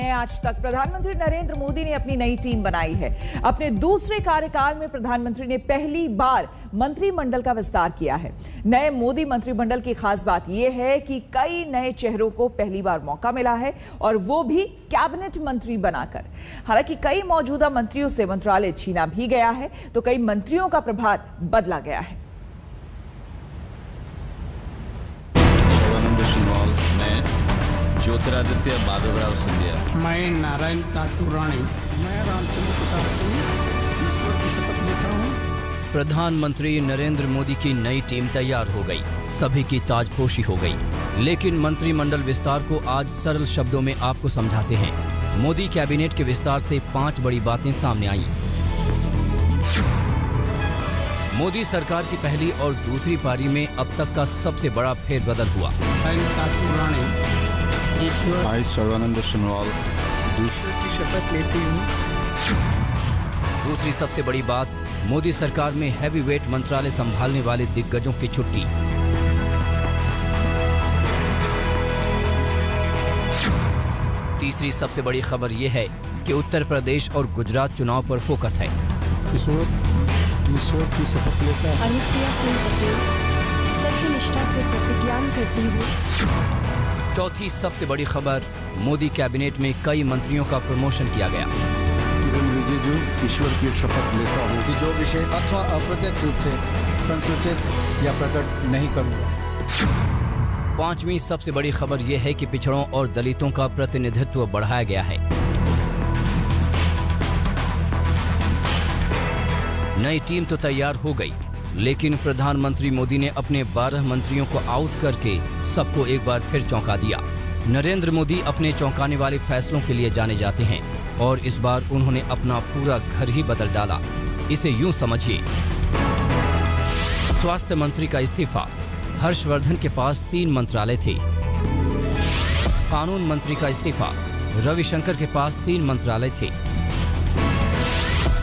हैं आज तक। प्रधानमंत्री नरेंद्र मोदी ने अपनी नई टीम बनाई है। अपने दूसरे कार्यकाल में प्रधानमंत्री ने पहली बार मंत्रिमंडल का विस्तार किया है। नए मोदी मंत्रिमंडल की खास बात यह है कि कई नए चेहरों को पहली बार मौका मिला है और वो भी कैबिनेट मंत्री बनाकर। हालांकि कई मौजूदा मंत्रियों से मंत्रालय छीना भी गया है तो कई मंत्रियों का प्रभार बदला गया है। ज्योतिरादित्य माधवराव सिंधिया, मैं नारायण ताटूरानी, मैं रामचंद्र प्रसाद सिंह ईश्वर की शपथ लेता हूँ। प्रधानमंत्री नरेंद्र मोदी की नई टीम तैयार हो गई, सभी की ताजपोशी हो गई। लेकिन मंत्रिमंडल विस्तार को आज सरल शब्दों में आपको समझाते हैं। मोदी कैबिनेट के विस्तार से 5 बड़ी बातें सामने आई। मोदी सरकार की पहली और दूसरी पारी में अब तक का सबसे बड़ा फेरबदल हुआ। आई सर्वानंद सोनोवाल दूसरे की शपथ लेती हूँ। दूसरी सबसे बड़ी बात, मोदी सरकार में हैवीवेट मंत्रालय संभालने वाले दिग्गजों की छुट्टी। तीसरी सबसे बड़ी खबर यह है कि उत्तर प्रदेश और गुजरात चुनाव पर फोकस है। ईश्वर की शपथ लेता है। अनुप्रिया सिंह पटेल सत्यनिष्ठा से प्रतिज्ञा करती हूँ। चौथी सबसे बड़ी खबर, मोदी कैबिनेट में कई मंत्रियों का प्रमोशन किया गया। किरण रिजिजू ईश्वर की शपथ लेता हूँ कि जो विषय अथवा अप्रत्यक्ष रूप से संसूचित या प्रकट नहीं करूँगा। पांचवी सबसे बड़ी खबर यह है कि पिछड़ों और दलितों का प्रतिनिधित्व बढ़ाया गया है। नई टीम तो तैयार हो गई, लेकिन प्रधानमंत्री मोदी ने अपने 12 मंत्रियों को आउट करके सबको एक बार फिर चौंका दिया। नरेंद्र मोदी अपने चौंकाने वाले फैसलों के लिए जाने जाते हैं और इस बार उन्होंने अपना पूरा घर ही बदल डाला। इसे यूं समझिए, स्वास्थ्य मंत्री का इस्तीफा, हर्षवर्धन के पास 3 मंत्रालय थे। कानून मंत्री का इस्तीफा, रविशंकर के पास 3 मंत्रालय थे।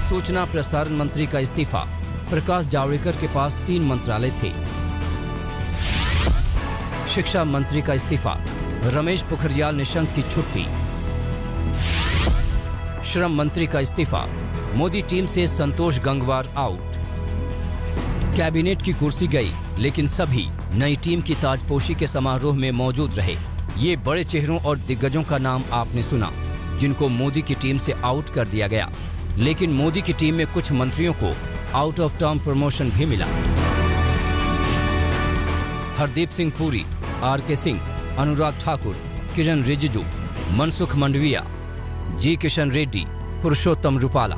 सूचना प्रसारण मंत्री का इस्तीफा, प्रकाश जावड़ेकर के पास 3 मंत्रालय थे। शिक्षा मंत्री का इस्तीफा, रमेश पोखरियाल निशंक की छुट्टी। श्रम मंत्री का इस्तीफा, मोदी टीम से संतोष गंगवार आउट। कैबिनेट की कुर्सी गई, लेकिन सभी नई टीम की ताजपोशी के समारोह में मौजूद रहे। ये बड़े चेहरों और दिग्गजों का नाम आपने सुना, जिनको मोदी की टीम से आउट कर दिया गया। लेकिन मोदी की टीम में कुछ मंत्रियों को आउट ऑफ टर्म प्रमोशन भी मिला। हरदीप सिंह पुरी, आर.के. सिंह, अनुराग ठाकुर, किरण रिजिजू, मनसुख मंडविया, जी किशन रेड्डी, पुरुषोत्तम रूपाला,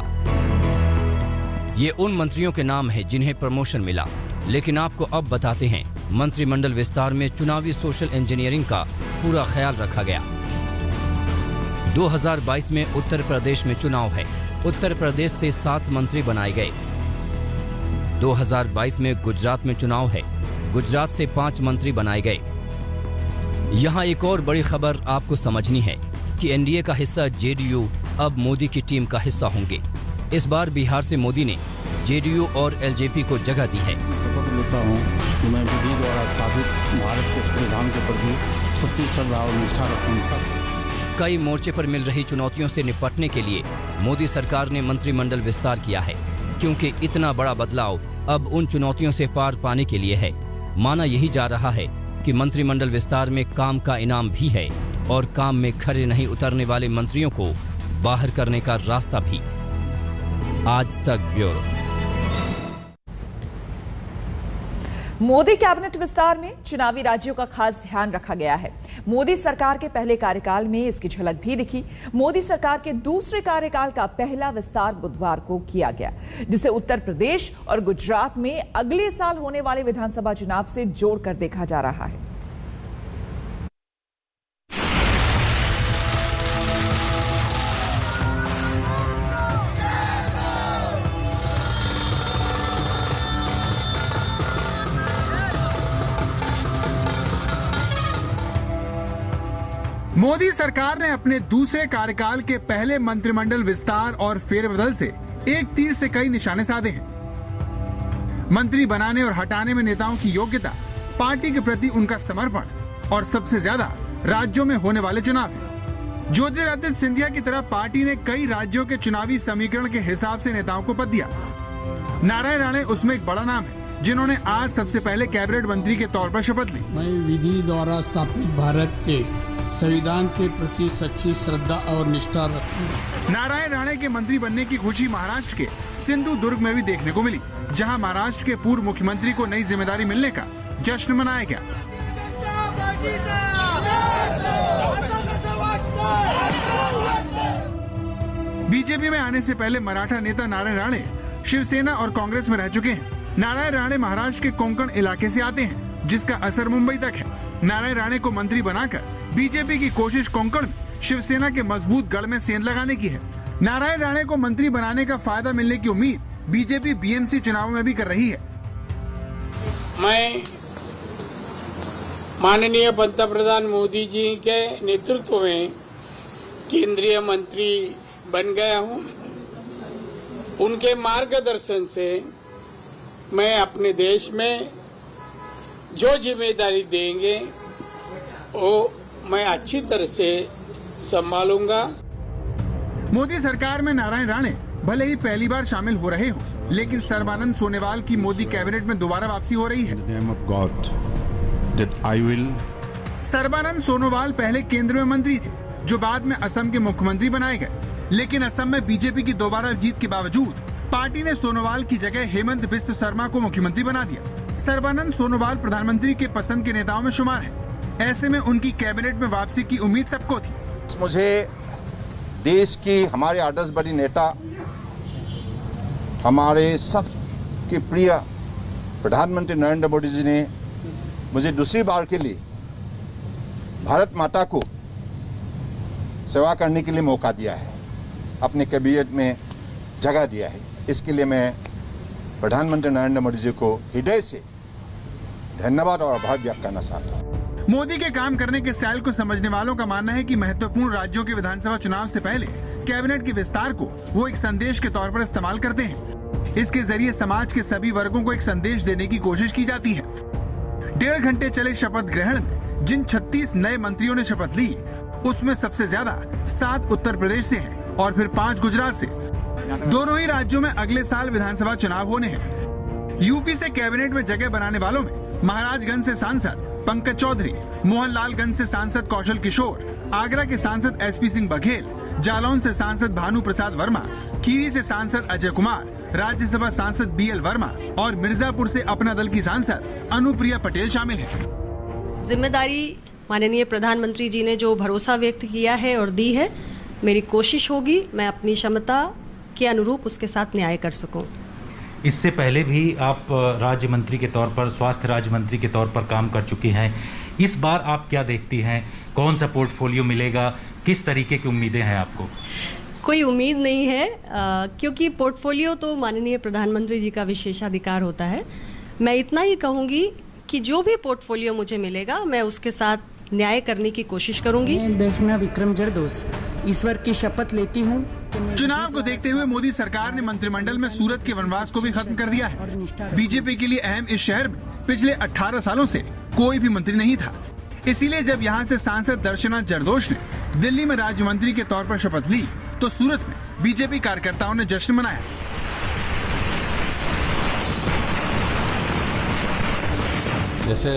ये उन मंत्रियों के नाम हैं जिन्हें प्रमोशन मिला। लेकिन आपको अब बताते हैं, मंत्रिमंडल विस्तार में चुनावी सोशल इंजीनियरिंग का पूरा ख्याल रखा गया। 2022 में उत्तर प्रदेश में चुनाव है। उत्तर प्रदेश से 7 मंत्री बनाए गए। 2022 में गुजरात में चुनाव है। गुजरात से 5 मंत्री बनाए गए। यहाँ एक और बड़ी खबर आपको समझनी है कि एनडीए का हिस्सा जेडीयू अब मोदी की टीम का हिस्सा होंगे। इस बार बिहार से मोदी ने जेडीयू और एलजेपी को जगह दी है। शपथ लेता हूँ कि मैं विधि द्वारा स्थापित भारत के संविधान के प्रति सच्ची श्रद्धा और निष्ठा रखूंगा। कई मोर्चे पर मिल रही चुनौतियों से निपटने के लिए मोदी सरकार ने मंत्रिमंडल विस्तार किया है, क्योंकि इतना बड़ा बदलाव अब उन चुनौतियों से पार पाने के लिए है। माना यही जा रहा है कि मंत्रिमंडल विस्तार में काम का इनाम भी है और काम में खरे नहीं उतरने वाले मंत्रियों को बाहर करने का रास्ता भी। आज तक ब्यूरो। मोदी कैबिनेट विस्तार में चुनावी राज्यों का खास ध्यान रखा गया है। मोदी सरकार के पहले कार्यकाल में इसकी झलक भी दिखी। मोदी सरकार के दूसरे कार्यकाल का पहला विस्तार बुधवार को किया गया, जिसे उत्तर प्रदेश और गुजरात में अगले साल होने वाले विधानसभा चुनाव से जोड़कर देखा जा रहा है। मोदी सरकार ने अपने दूसरे कार्यकाल के पहले मंत्रिमंडल विस्तार और फेरबदल से एक तीर से कई निशाने साधे हैं। मंत्री बनाने और हटाने में नेताओं की योग्यता, पार्टी के प्रति उनका समर्पण और सबसे ज्यादा राज्यों में होने वाले चुनाव हैं। ज्योतिरादित्य सिंधिया की तरह पार्टी ने कई राज्यों के चुनावी समीकरण के हिसाब से नेताओं को पद दिया। नारायण राणे उसमें एक बड़ा नाम है, जिन्होंने आज सबसे पहले कैबिनेट मंत्री के तौर पर शपथ ली। मैं विधि द्वारा स्थापित भारत के संविधान के प्रति सच्ची श्रद्धा और निष्ठा रखूंगा। नारायण राणे के मंत्री बनने की खुशी महाराष्ट्र के सिंधुदुर्ग में भी देखने को मिली, जहां महाराष्ट्र के पूर्व मुख्यमंत्री को नई जिम्मेदारी मिलने का जश्न मनाया गया। बीजेपी में आने से पहले मराठा नेता नारायण राणे शिवसेना और कांग्रेस में रह चुके हैं। नारायण राणे महाराष्ट्र के कोंकण इलाके से आते हैं, जिसका असर मुंबई तक है। नारायण राणे को मंत्री बनाकर बीजेपी की कोशिश कोंकण में शिवसेना के मजबूत गढ़ में सेंध लगाने की है। नारायण राणे को मंत्री बनाने का फायदा मिलने की उम्मीद बीजेपी बीएमसी चुनाव में भी कर रही है। मैं माननीय पंतप्रधान मोदी जी के नेतृत्व में केंद्रीय मंत्री बन गया हूं। उनके मार्गदर्शन से मैं अपने देश में जो जिम्मेदारी देंगे वो मैं अच्छी तरह से संभालूंगा। मोदी सरकार में नारायण राणे भले ही पहली बार शामिल हो रहे हो, लेकिन सर्बानंद सोनोवाल की मोदी कैबिनेट में दोबारा वापसी हो रही है। सर्बानंद सोनोवाल पहले केंद्र में मंत्री थे, जो बाद में असम के मुख्यमंत्री बनाए गए, लेकिन असम में बीजेपी की दोबारा जीत के बावजूद पार्टी ने सोनोवाल की जगह हेमंत बिस्व शर्मा को मुख्यमंत्री बना दिया। सर्बानंद सोनोवाल प्रधानमंत्री के पसंद के नेताओं में शुमार है। ऐसे में उनकी कैबिनेट में वापसी की उम्मीद सबको थी। मुझे देश की हमारे आदर्श बड़ी नेता, हमारे सबके प्रिय प्रधानमंत्री नरेंद्र मोदी जी ने मुझे दूसरी बार के लिए भारत माता को सेवा करने के लिए मौका दिया है, अपने कैबिनेट में जगह दिया है। इसके लिए मैं प्रधानमंत्री नरेंद्र मोदी जी को हृदय से धन्यवाद और आभार व्यक्त करना चाहता हूँ। मोदी के काम करने के स्टाइल को समझने वालों का मानना है कि महत्वपूर्ण राज्यों के विधानसभा चुनाव से पहले कैबिनेट के विस्तार को वो एक संदेश के तौर पर इस्तेमाल करते हैं। इसके जरिए समाज के सभी वर्गों को एक संदेश देने की कोशिश की जाती है। 1.5 घंटे चले शपथ ग्रहण में जिन 36 नए मंत्रियों ने शपथ ली, उसमें सबसे ज्यादा 7 उत्तर प्रदेश से हैं और फिर 5 गुजरात से। दोनों ही राज्यों में अगले साल विधानसभा चुनाव होने हैं। यूपी से कैबिनेट में जगह बनाने वालों में महाराजगंज से सांसद पंकज चौधरी, मोहनलालगंज से सांसद कौशल किशोर, आगरा के सांसद एसपी सिंह बघेल, जालौन से सांसद भानु प्रसाद वर्मा, खीरी से सांसद अजय कुमार, राज्यसभा सांसद बीएल वर्मा और मिर्जापुर से अपना दल की सांसद अनुप्रिया पटेल शामिल हैं। जिम्मेदारी माननीय प्रधानमंत्री जी ने जो भरोसा व्यक्त किया है और दी है, मेरी कोशिश होगी मैं अपनी क्षमता के अनुरूप उसके साथ न्याय कर सकूं। इससे पहले भी आप राज्य मंत्री के तौर पर, स्वास्थ्य राज्य मंत्री के तौर पर काम कर चुकी हैं। इस बार आप क्या देखती हैं, कौन सा पोर्टफोलियो मिलेगा, किस तरीके की उम्मीदें हैं आपको? कोई उम्मीद नहीं है, क्योंकि पोर्टफोलियो तो माननीय प्रधानमंत्री जी का विशेषाधिकार होता है। मैं इतना ही कहूँगी कि जो भी पोर्टफोलियो मुझे मिलेगा मैं उसके साथ न्याय करने की कोशिश करूंगी। दर्शना विक्रम जरदोस ईश्वर की शपथ लेती हूँ। चुनाव को देखते हुए मोदी सरकार ने मंत्रिमंडल में सूरत के वनवास को भी खत्म कर दिया है। बीजेपी के लिए अहम इस शहर में पिछले 18 सालों से कोई भी मंत्री नहीं था। इसीलिए जब यहाँ से सांसद दर्शना जरदोश ने दिल्ली में राज्य मंत्री के तौर पर शपथ ली, तो सूरत में बीजेपी कार्यकर्ताओं ने जश्न मनाया। जैसे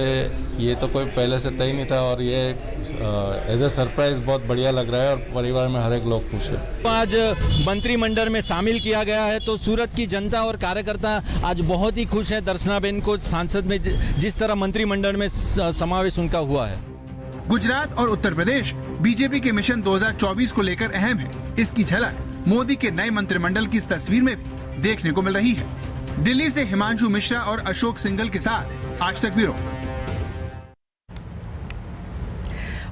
ये तो कोई पहले से तय नहीं था और ये एज ए सरप्राइज बहुत बढ़िया लग रहा है और परिवार में हर एक लोग खुश है। आज मंत्रिमंडल में शामिल किया गया है तो सूरत की जनता और कार्यकर्ता आज बहुत ही खुश है। दर्शनाबेन को सांसद में जिस तरह मंत्रिमंडल में समावेश उनका हुआ है। गुजरात और उत्तर प्रदेश बीजेपी के मिशन 2024 को लेकर अहम है। इसकी झलक मोदी के नए मंत्रिमंडल की इस तस्वीर में भी देखने को मिल रही है। दिल्ली से हिमांशु मिश्रा और अशोक सिंघल के साथ आज तक ब्यूरो।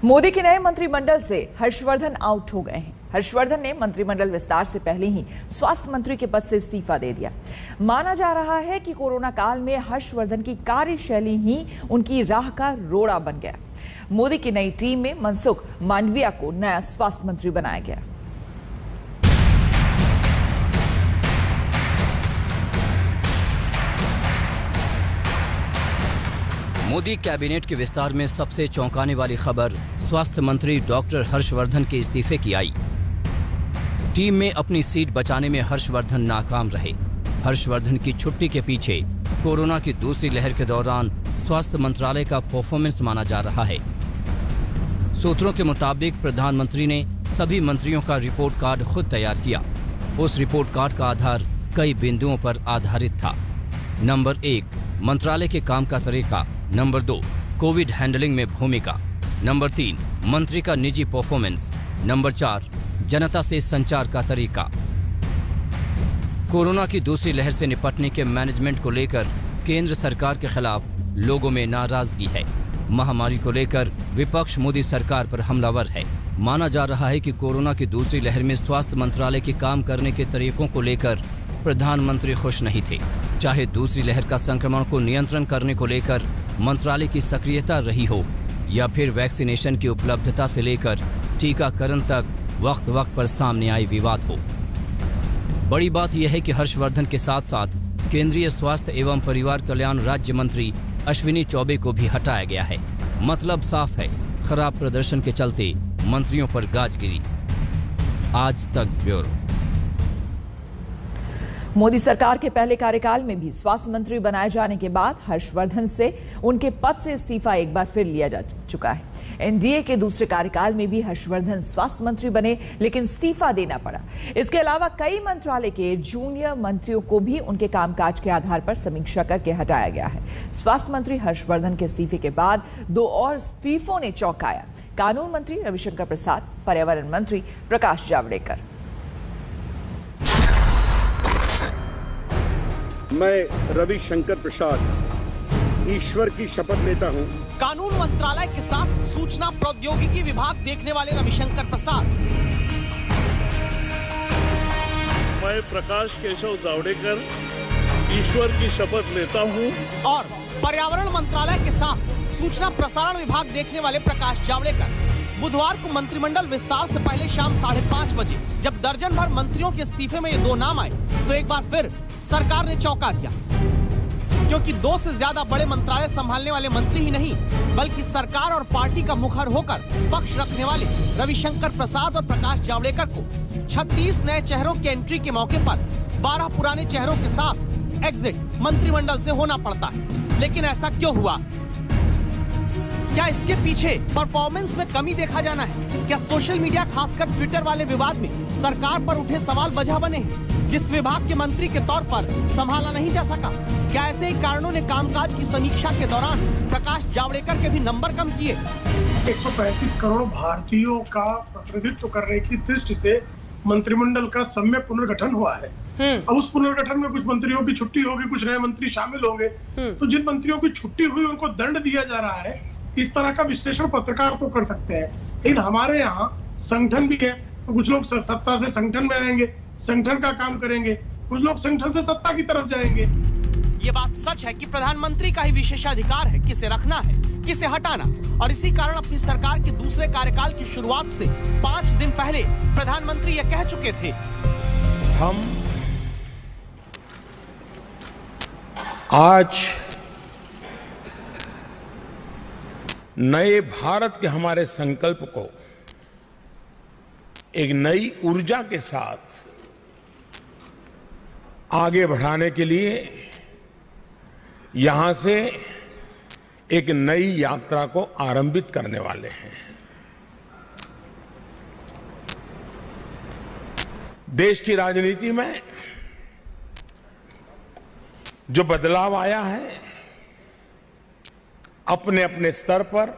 मोदी के नए मंत्रिमंडल से हर्षवर्धन आउट हो गए हैं। हर्षवर्धन ने मंत्रिमंडल विस्तार से पहले ही स्वास्थ्य मंत्री के पद से इस्तीफा दे दिया। माना जा रहा है कि कोरोना काल में हर्षवर्धन की कार्यशैली ही उनकी राह का रोड़ा बन गया। मोदी की नई टीम में मनसुख मांडविया को नया स्वास्थ्य मंत्री बनाया गया। मोदी कैबिनेट के विस्तार में सबसे चौंकाने वाली खबर स्वास्थ्य मंत्री डॉक्टर हर्षवर्धन के इस्तीफे की आई। टीम में अपनी सीट बचाने में हर्षवर्धन नाकाम रहे। हर्षवर्धन की छुट्टी के पीछे कोरोना की दूसरी लहर के दौरान स्वास्थ्य मंत्रालय का परफॉर्मेंस माना जा रहा है। सूत्रों के मुताबिक प्रधानमंत्री ने सभी मंत्रियों का रिपोर्ट कार्ड खुद तैयार किया। उस रिपोर्ट कार्ड का आधार कई बिंदुओं पर आधारित था। नंबर 1, मंत्रालय के काम का तरीका। नंबर 2, कोविड हैंडलिंग में भूमिका। नंबर 3, मंत्री का निजी परफॉर्मेंस। नंबर 4, जनता से संचार का तरीका। कोरोना की दूसरी लहर से निपटने के मैनेजमेंट को लेकर केंद्र सरकार के खिलाफ लोगों में नाराजगी है। महामारी को लेकर विपक्ष मोदी सरकार पर हमलावर है। माना जा रहा है कि कोरोना की दूसरी लहर में स्वास्थ्य मंत्रालय के काम करने के तरीकों को लेकर प्रधानमंत्री खुश नहीं थे। चाहे दूसरी लहर का संक्रमण को नियंत्रण करने को लेकर मंत्रालय की सक्रियता रही हो या फिर वैक्सीनेशन की उपलब्धता से लेकर टीकाकरण तक वक्त वक्त पर सामने आए विवाद हो। बड़ी बात यह है कि हर्षवर्धन के साथ साथ केंद्रीय स्वास्थ्य एवं परिवार कल्याण राज्य मंत्री अश्विनी चौबे को भी हटाया गया है। मतलब साफ है, खराब प्रदर्शन के चलते मंत्रियों पर गाज गिरी। आज तक ब्यूरो। मोदी सरकार के पहले कार्यकाल में भी स्वास्थ्य मंत्री बनाए जाने के बाद हर्षवर्धन से उनके पद से इस्तीफा एक बार फिर लिया जा चुका है। एनडीए के दूसरे कार्यकाल में भी हर्षवर्धन स्वास्थ्य मंत्री बने, लेकिन इस्तीफा देना पड़ा। इसके अलावा कई मंत्रालय के जूनियर मंत्रियों को भी उनके कामकाज के आधार पर समीक्षा करके हटाया गया है। स्वास्थ्य मंत्री हर्षवर्धन के इस्तीफे के बाद 2 और इस्तीफों ने चौंकाया। कानून मंत्री रविशंकर प्रसाद, पर्यावरण मंत्री प्रकाश जावड़ेकर। मैं रविशंकर प्रसाद ईश्वर की शपथ लेता हूं। कानून मंत्रालय के साथ सूचना प्रौद्योगिकी विभाग देखने वाले रविशंकर प्रसाद। मैं प्रकाश केशव जावड़ेकर ईश्वर की शपथ लेता हूं। और पर्यावरण मंत्रालय के साथ सूचना प्रसारण विभाग देखने वाले प्रकाश जावड़ेकर। बुधवार को मंत्रिमंडल विस्तार से पहले शाम 5:30 बजे जब दर्जन भर मंत्रियों के इस्तीफे में ये 2 नाम आए तो एक बार फिर सरकार ने चौंका दिया, क्योंकि 2 से ज्यादा बड़े मंत्रालय संभालने वाले मंत्री ही नहीं बल्कि सरकार और पार्टी का मुखर होकर पक्ष रखने वाले रविशंकर प्रसाद और प्रकाश जावड़ेकर को 36 नए चेहरों की एंट्री के मौके पर 12 पुराने चेहरों के साथ एग्जिट मंत्रिमंडल से होना पड़ता है। लेकिन ऐसा क्यों हुआ? क्या इसके पीछे परफॉर्मेंस में कमी देखा जाना है? क्या सोशल मीडिया खासकर ट्विटर वाले विवाद में सरकार पर उठे सवाल वजह बने हैं, जिस विभाग के मंत्री के तौर पर संभाला नहीं जा सका? क्या ऐसे ही कारणों ने कामकाज की समीक्षा के दौरान प्रकाश जावड़ेकर के भी नंबर कम किए? 135 करोड़ भारतीयों का प्रतिनिधित्व करने की दृष्टि से मंत्रिमंडल का सम्य पुनर्गठन हुआ है। अब उस पुनर्गठन में कुछ मंत्रियों की छुट्टी होगी, कुछ नए मंत्री शामिल होंगे, तो जिन मंत्रियों की छुट्टी हुई उनको दंड दिया जा रहा है। इस तरह का विश्लेषण पत्रकार तो कर सकते हैं, लेकिन हमारे यहाँ संगठन भी है, तो कुछ लोग सत्ता से संगठन में आएंगे, संगठन का काम करेंगे, कुछ लोग संगठन से सत्ता की तरफ जाएंगे। ये बात सच है कि प्रधानमंत्री का ही विशेषाधिकार है किसे रखना है, किसे हटाना, और इसी कारण अपनी सरकार के दूसरे कार्यकाल की शुरुआत से 5 दिन पहले प्रधानमंत्री ये कह चुके थे, हम आज नए भारत के हमारे संकल्प को एक नई ऊर्जा के साथ आगे बढ़ाने के लिए यहां से एक नई यात्रा को आरंभित करने वाले हैं। देश की राजनीति में जो बदलाव आया है, अपने अपने स्तर पर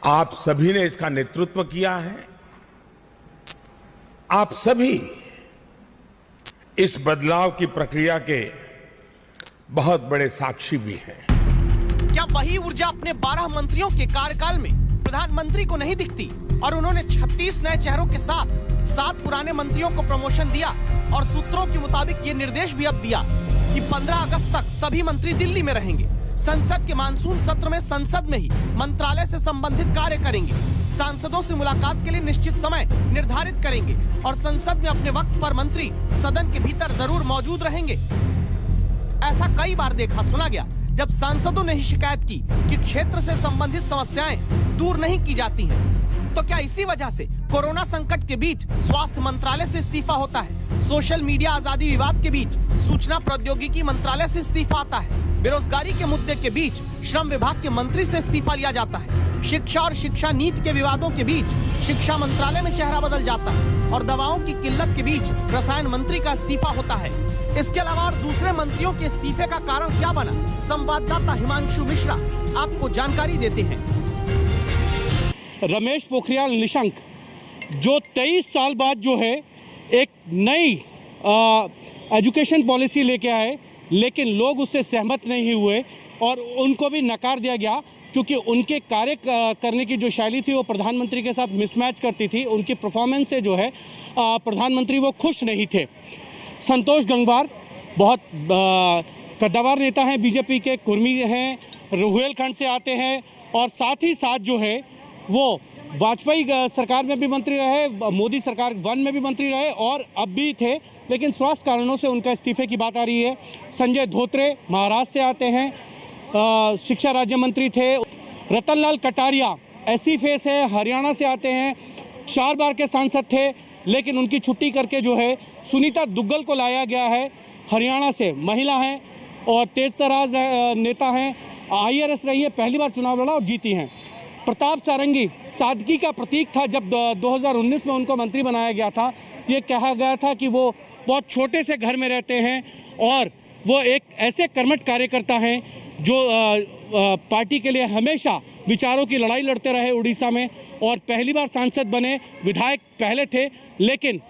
आप सभी ने इसका नेतृत्व किया है। आप सभी इस बदलाव की प्रक्रिया के बहुत बड़े साक्षी भी हैं। क्या वही ऊर्जा अपने 12 मंत्रियों के कार्यकाल में प्रधानमंत्री को नहीं दिखती? और उन्होंने 36 नए चेहरों के साथ 7 पुराने मंत्रियों को प्रमोशन दिया और सूत्रों के मुताबिक ये निर्देश भी अब दिया कि 15 अगस्त तक सभी मंत्री दिल्ली में रहेंगे। संसद के मानसून सत्र में संसद में ही मंत्रालय से संबंधित कार्य करेंगे, सांसदों से मुलाकात के लिए निश्चित समय निर्धारित करेंगे और संसद में अपने वक्त पर मंत्री सदन के भीतर जरूर मौजूद रहेंगे। ऐसा कई बार देखा सुना गया जब सांसदों ने ही शिकायत की कि क्षेत्र से संबंधित समस्याएं दूर नहीं की जाती हैं। तो क्या इसी वजह से कोरोना संकट के बीच स्वास्थ्य मंत्रालय से इस्तीफा होता है? सोशल मीडिया आजादी विवाद के बीच सूचना प्रौद्योगिकी मंत्रालय से इस्तीफा आता है। बेरोजगारी के मुद्दे के बीच श्रम विभाग के मंत्री से इस्तीफा लिया जाता है। शिक्षा और शिक्षा नीति के विवादों के बीच शिक्षा मंत्रालय में चेहरा बदल जाता है और दवाओं की किल्लत के बीच रसायन मंत्री का इस्तीफा होता है। इसके अलावा दूसरे मंत्रियों के इस्तीफे का कारण क्या बना, संवाददाता हिमांशु मिश्रा आपको जानकारी देते हैं। रमेश पोखरियाल निशंक जो 23 साल बाद जो है एक नई एजुकेशन पॉलिसी लेके आए, लेकिन लोग उससे सहमत नहीं हुए और उनको भी नकार दिया गया क्योंकि उनके कार्य करने की जो शैली थी वो प्रधानमंत्री के साथ मिसमैच करती थी। उनकी परफॉर्मेंस से जो है प्रधानमंत्री वो खुश नहीं थे। संतोष गंगवार बहुत कद्दावर नेता हैं, बीजेपी के कुर्मी हैं, रुहेलखंड से आते हैं और साथ ही साथ जो है वो वाजपेयी सरकार में भी मंत्री रहे, मोदी सरकार 1 में भी मंत्री रहे और अब भी थे, लेकिन स्वास्थ्य कारणों से उनका इस्तीफे की बात आ रही है। संजय धोत्रे महाराष्ट्र से आते हैं, शिक्षा राज्य मंत्री थे। रतनलाल कटारिया ऐसी फेस है, हरियाणा से आते हैं, 4 बार के सांसद थे, लेकिन उनकी छुट्टी करके जो है सुनीता दुग्गल को लाया गया है। हरियाणा से महिला हैं और तेज तराज नेता हैं, IRS रही है, पहली बार चुनाव लड़ा और जीती हैं। प्रताप सारंगी सादगी का प्रतीक था। जब 2019 में उनको मंत्री बनाया गया था, ये कहा गया था कि वो बहुत छोटे से घर में रहते हैं और वो एक ऐसे कर्मठ कार्यकर्ता हैं जो पार्टी के लिए हमेशा विचारों की लड़ाई लड़ते रहे उड़ीसा में और पहली बार सांसद बने। विधायक पहले थे, लेकिन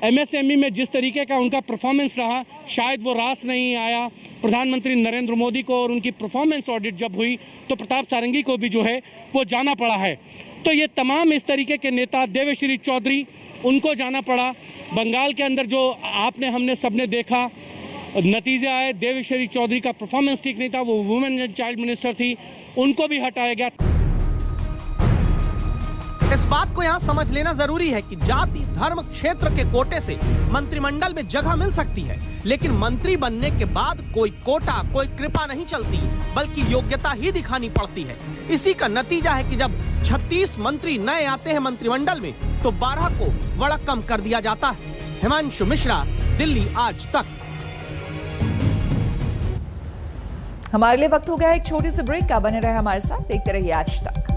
MSME में जिस तरीके का उनका परफॉर्मेंस रहा, शायद वो रास नहीं आया प्रधानमंत्री नरेंद्र मोदी को और उनकी परफॉर्मेंस ऑडिट जब हुई तो प्रताप सारंगी को भी जो है वो जाना पड़ा है। तो ये तमाम इस तरीके के नेता, देवेश्री चौधरी, उनको जाना पड़ा। बंगाल के अंदर जो हमने सबने देखा नतीजे आए, देवेश्री चौधरी का परफॉर्मेंस ठीक नहीं था, वो वुमेन एंड चाइल्ड मिनिस्टर थी, उनको भी हटाया गया। इस बात को यहाँ समझ लेना जरूरी है कि जाति धर्म क्षेत्र के कोटे से मंत्रिमंडल में जगह मिल सकती है, लेकिन मंत्री बनने के बाद कोई कोटा कोई कृपा नहीं चलती, बल्कि योग्यता ही दिखानी पड़ती है। इसी का नतीजा है कि जब 36 मंत्री नए आते हैं मंत्रिमंडल में तो 12 को वड़क्कम कर दिया जाता है। हिमांशु मिश्रा, दिल्ली आज तक। हमारे लिए वक्त हो गया एक छोटे से ब्रेक का। बने रहे हमारे साथ, देखते रहिए आज तक।